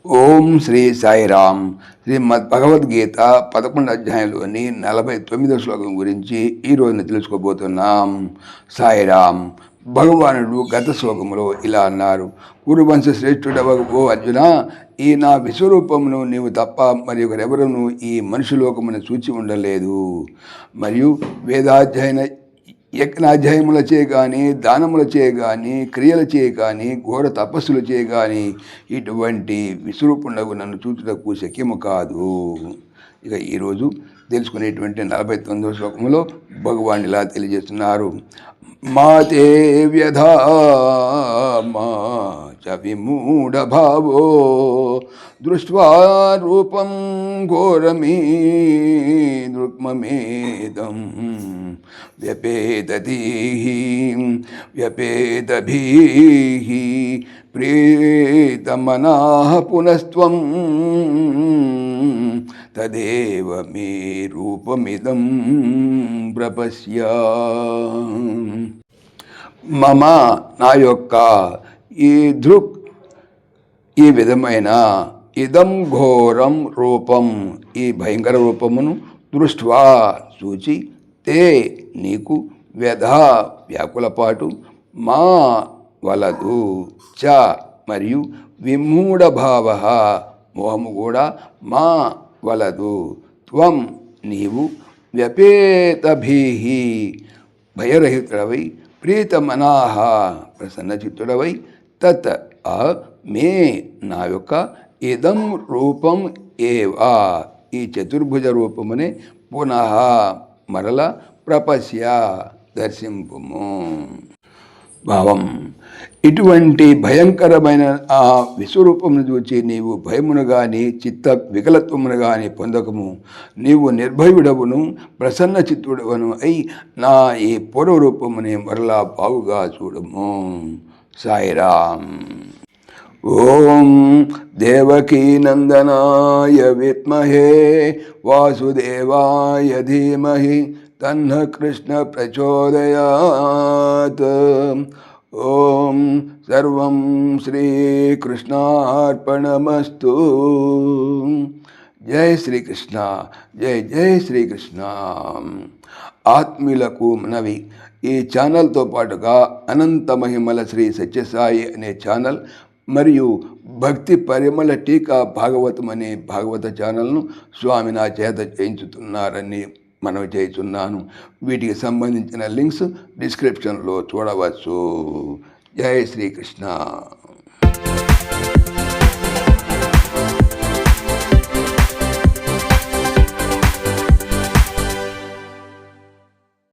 ఓం శ్రీ సాయిరామ్. శ్రీమద్ భగవద్గీత 11 అధ్యాయంలోని 49వ శ్లోకం గురించి ఈ రోజున తెలుసుకోబోతున్నాం. సాయిరామ్. భగవానుడు గత శ్లోకములో ఇలా అన్నారు: కురువంశ శ్రేష్ఠుడవగు ఓ అర్జున, ఈ నా విశ్వరూపమును నీవు తప్ప మరి ఒకరెవరును ఈ మనుషులోకమును చూచి ఉండలేదు. మరియు వేదాధ్యయన యజ్ఞాధ్యాయములచే కానీ, దానములచే కానీ, క్రియలచే కానీ, ఘోర తపస్సులు చే కానీ ఇటువంటి విశ్వరూపుండగు నన్ను చూచుటకు శక్యము కాదు. ఇక ఈరోజు తెలుసుకునేటువంటి 49వ శ్లోకములో భగవాన్ ఇలా తెలియజేస్తున్నారు: మాతే వ్యధా మా చ విమూఢ భావో దృష్ట్వా రూపం ఘోరమీ దృక్మమేదం వ్యపేదభీః ప్రీతమనాః పునస్త్వం తదేవ మే రూపమిదం ప్రపశ్య. మమ నా యొక్క ఈ ఈ విధమైన ఇదం ఘోరం రూపం ఈ భయంకర రూపమును దృష్ట్వా చూచి తే నీకు వ్యధ వ్యాకులపాటు మా వలదు చ మరియు విమూఢభావ మోహము కూడా మా వలదు త్వం నీవు వ్యపేతభీః భయరహితుడవై ప్రీతమనాః ప్రసన్నచిత్తుడవై తత్ మే నా యొక్క ఇదం రూపం ఏవా ఈ చతుర్భుజ రూపమునే పునః మరల ప్రపశ్య దర్శింపుము. భావం: ఇటువంటి భయంకరమైన ఆ విశ్వరూపమును చూచి నీవు భయమును గాని చిత్త వికలత్వమును గాని పొందకము. నీవు నిర్భయుడవును ప్రసన్న చిత్తుడవను అయి నా ఈ పూర్వరూపముని మరలా బాగుగా చూడము. సాయిరామ్. ఓం దేవకీనందనాయ విద్మహే వాసుదేవాయ ధీమహి తన్నః కృష్ణ ప్రచోదయాత్. ఓం సర్వం శ్రీకృష్ణార్పణమస్తు. జై శ్రీకృష్ణ. జై జై శ్రీకృష్ణ. ఆత్మీయులకు మనవి: ఈ ఛానల్తో పాటుగా అనంత మహిమల శ్రీ సత్యసాయి అనే ఛానల్ మరియు భక్తి పరిమళ టీకా భాగవతం అనే భాగవత ఛానల్ను స్వామి నా చేత చేయించుతున్నారని మనవి చేస్తున్నాను. వీటికి సంబంధించిన లింక్స్ డిస్క్రిప్షన్లో చూడవచ్చు. జై శ్రీకృష్ణ.